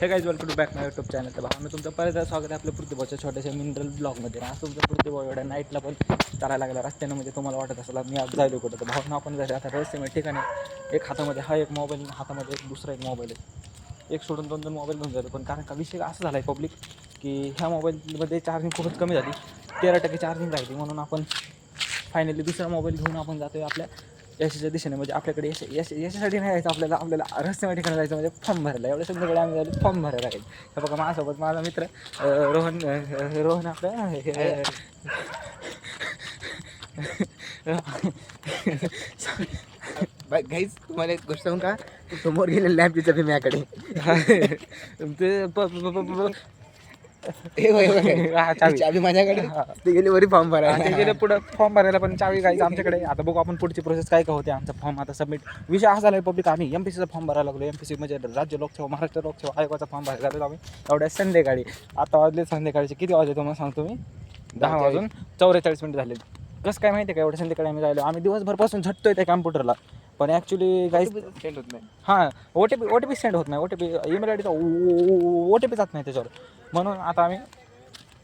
हे guys welcome to back my YouTube channel. तर भाऊ मी तुमचं परत स्वागत आहे आपल्या पृथ्वीच्या छोट्याशा मिनरल ब्लॉगमध्ये. आज तुमचं पृथ्वी एवढ्या नाईटला पण चालायला लागला रस्त्यानं, म्हणजे तुम्हाला वाटत असेल मी आज जायलो कुठं. तर भावना आपण जायला आता रहस्यमय ठिकाणी एक हातामध्ये हा एक मोबाईल, हातामध्ये एक दुसरा एक मोबाईल आहे, एक सोडून दोन मोबाईल घेऊन जातो. पण कारण का विषय असं झाला आहे पब्लिक की ह्या मोबाईलमध्ये चार्जिंग खूपच कमी झाली, 13% चार्जिंग राहिली. म्हणून आपण फायनली दुसरा मोबाईल घेऊन आपण जातो आहे आपल्या यशाच्या दिशेने. म्हणजे आपल्याकडे यशासाठी नाही जायचं, आपल्याला रहस्यमय ठिकाणी जायचं, म्हणजे फॉर्म भरायला. एवढ्या संध्याकाळी आम्ही जायला फॉर्म भरायला आहे. हे बघा माझ्यासोबत माझा मित्र रोहन आपल्या गाईज तुम्हाला एक गोष्ट सांगू का, समोर गेले लॅब तिचं मी माझ्याकडे चावी माझ्याकडे, ते गेले वरी फॉर्म भरायला, ते गेले पुढं फॉर्म भरायला, पण चावी गाईज आमच्याकडे. आता बघू आपण पुढची प्रोसेस काय होते. आमचा फॉर्म आता सबमिट विषय असा झाला आहे पब्लिक, आम्ही MPCचा फॉर्म भरायला लागलो. MPC म्हणजे राज्य लोकसेवा महाराष्ट्र लोकसेवा आयोगाचा फॉर्म भरायला लागलो आम्ही एवढ्या संध्याकाळी. आता वाजले संध्याकाळचे किती वाजले तुम्हाला सांगतो मी, 10:44 झाले. कसं काय माहिती आहे का, एवढ्या संध्याकाळी आम्ही जायलो. आम्ही दिवसभरपासून झटतोय त्या कॅम्प्युटरला, पण ॲक्च्युली गाईज सेंड होत नाही. हां, OTP सेंड होत नाही. OTP ईमेल आय डीचा OTP जात नाही त्याच्यावर. म्हणून आता आम्ही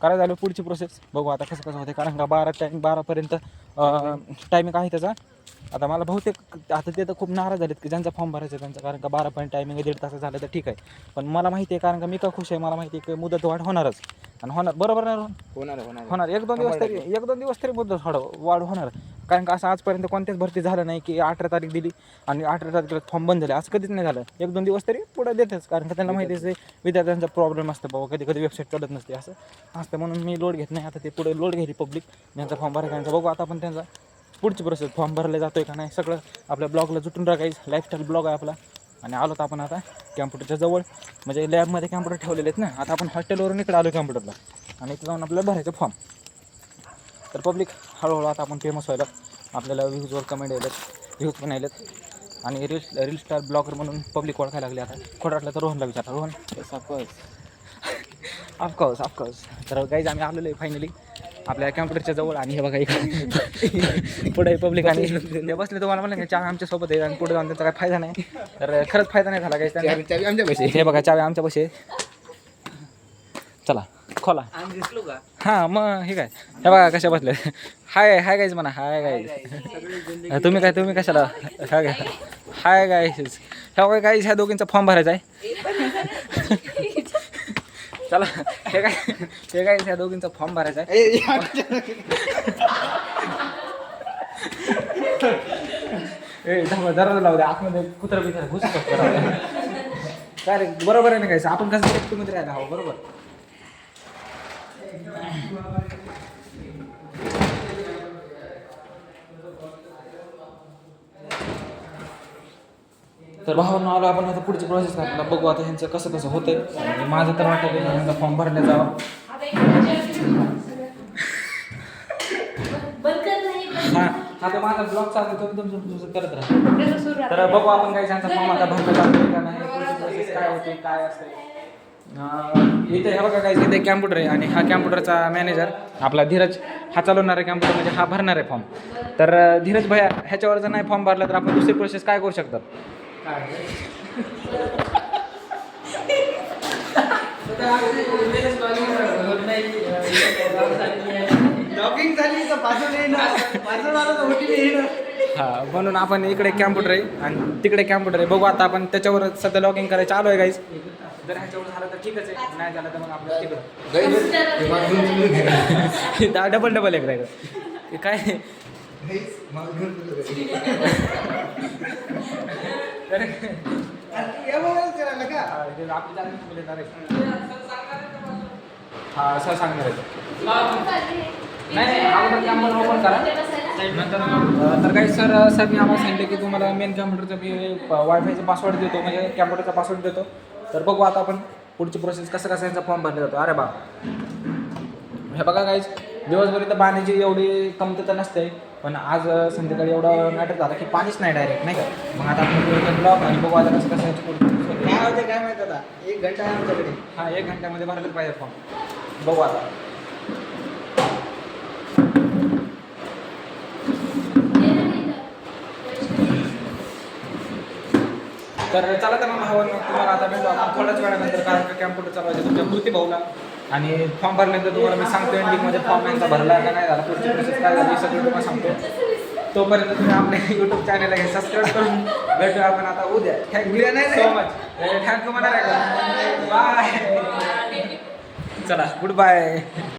करायला झालो पुढची प्रोसेस. बघू आता कसं होते, कारण का 12पर्यंत टायमिंग आहे त्याचा. आता मला बहुतेक आता ते तर खूप नाराज झालेत की ज्यांचा फॉर्म भरायचा त्यांचा, कारण का 12 टायमिंग आहे, 1.5 तास झालं तर ठीक आहे. पण मला माहिती आहे, कारण का मी का खुश आहे, मला माहिती आहे की मुदत वाढ होणारच आणि होणार. बरोबर नाही होणार 1-2 दिवस तरी मुदत वाढ होणार. कारण का असं आजपर्यंत कोणत्याच भरती झालं नाही की 18 तारीख दिली आणि 18 तारखेला फॉर्म बंद झाले, असं कधीच नाही झालं. 1-2 दिवस तरी पुढे देतेच, कारण का त्यांना माहिती आहे विद्यार्थ्यांचा प्रॉब्लेम असतं बाबा, कधी वेबसाईट चालत नसते असं असतं. म्हणून मी लोड घेत नाही. आता ते पुढे लोड घेतली पब्लिक ज्यांचा फॉर्म भरायचा त्यांचा. बघू आता आपण त्यांचा पुढची प्रोसेस, फॉर्म भरला जातोय का नाही सगळं आपल्या ब्लॉगला जुटून राखायचं. लाईफस्टाईल ब्लॉग आहे आपला. आणि आलो तर आपण आता कॅम्प्युटरच्या जवळ, म्हणजे लॅबमध्ये कॅम्प्युटर ठेवलेले आहेत ना. आता आपण हॉस्टेलवरून इकडे आलो कॅम्प्युटरला आणि इथं जाऊन आपल्याला भरायचं फॉर्म. तर पब्लिक हळूहळू आता आपण फेमस व्हायला, आपल्याला व्ह्यूजवर कमेंट व्ह्यूज पण आलेत आणि रील स्टार ब्लॉगर म्हणून पब्लिक ओळखायला लागले. आता खोटं वाटलं तर रोहनला विचारा. रोहन ऑफकोर्स. तर गाईज आम्ही आलेलो आहे फायनली आपल्या कॅम्प्युटरच्या जवळ. आणि हे बघा इकडे पुढे पब्लिक आणि ते बसले. तुम्हाला म्हणलं की चावी आमच्यासोबत आहे आणि पुढे जाऊन त्यांचा काही फायदा नाही. तर खरंच फायदा नाही झाला गाईज. चावी आमच्या पैसे. हे बघा चावी आमच्या पैसे. चला खोला. दिसलो का? हां मग हे काय, हे बघा कशा बसले. हाय गाईज म्हणा. Hi guys. तुम्ही कशाला हाय गाईज. ह्या बघा गाईज, ह्या दोघींचा फॉर्म भरायचा आहे. चला हे काय ह्या दोघींचा फॉर्म भरायचा आहे. दरवाजा लावू द्या, आतमध्ये कुत्रा बित्रा घुसू शकतो. काय रे, बरोबर आहे ना काय, आपण कसं सेफ्टीमध्ये राहायला हवं. बरोबर. तर भावांना आलो आपण आता पुढची प्रोसेस करायला. बघू आता ह्यांचं कसं होतं. आणि माझं तर वाटतं की ह्यांचा फॉर्म भरला जावा. हां आता माझा ब्लॉग चालू आहे, तुमचं करत राहा. तर बघू आपण काय ह्यांचा फॉर्म आता भरला जातो का नाही, पुढची प्रोसेस काय होते काय असते. इथे हे बघा काय, इथे कॅम्प्युटर आहे आणि हा कॅम्प्युटरचा मॅनेजर आपला धीरज हा चालवणारा कॅम्प्युटर, म्हणजे हा भरणार आहे फॉर्म. तर धीरज भैया, ह्याच्यावर जर नाही फॉर्म भरला तर आपण दुसरी प्रोसेस काय करू शकतात. हां म्हणून आपण इकडे कॅम्प्युटर आहे आणि तिकडे कॅम्प्युटर आहे. बघू आता आपण त्याच्यावर सध्या लॉगिंग करायचं चालू आहे गाईज. जर ह्याच्यावर झालं तर ठीकच आहे, नाही झालं तर मग आपलं तिकडं डबल एकदा काय. हां सर सांगणार नाही अगोदर कॅम्प्युटर ओपन करा नंतर. तर काही सरनी आम्हाला सांगितलं की तुम्हाला मेन कॅम्प्युटरचं मी वायफायचा पासवर्ड देतो, म्हणजे कॅम्प्युटरचा पासवर्ड देतो. तर बघू आता आपण पुढची प्रोसेस कसं यांचा फॉर्म भरला जातो. अरे बा हे बघा काहीच दिवसभर तर पाण्याची एवढी कमतरता नसते, पण आज संध्याकाळी एवढं मॅटर झालं की पाणीच नाही डायरेक्ट, नाही का. मग आता आपण ब्लॉक आणि बघू आता कसं याची पुढे काय होते काय माहिती आता. 1 घंटा आहे आमच्याकडे. हां 1 घंट्यामध्ये भरायला पाहिजे फॉर्म. बघू आता. तर चला तर मग भावांनो, तुम्हाला आता भेटू आपण थोड्याच वेळानंतर, कारण का कॅम्प्युटर चालवायचं तुमच्या कृती भाऊला. आणि फॉर्म भरल्यानंतर तुम्हाला मी सांगतो एंडिंगमध्ये फॉर्म यांचा भरला का नाही झाला, पुढची प्रोसेस काय झाली सगळं तुम्हाला सांगतो. तोपर्यंत तुम्ही आपल्या यूट्यूब चॅनलला सबस्क्राईब करून भेटूया आपण आता उद्या. Thank you so much. थँक्यू म्हणा. बाय. चला गुड बाय.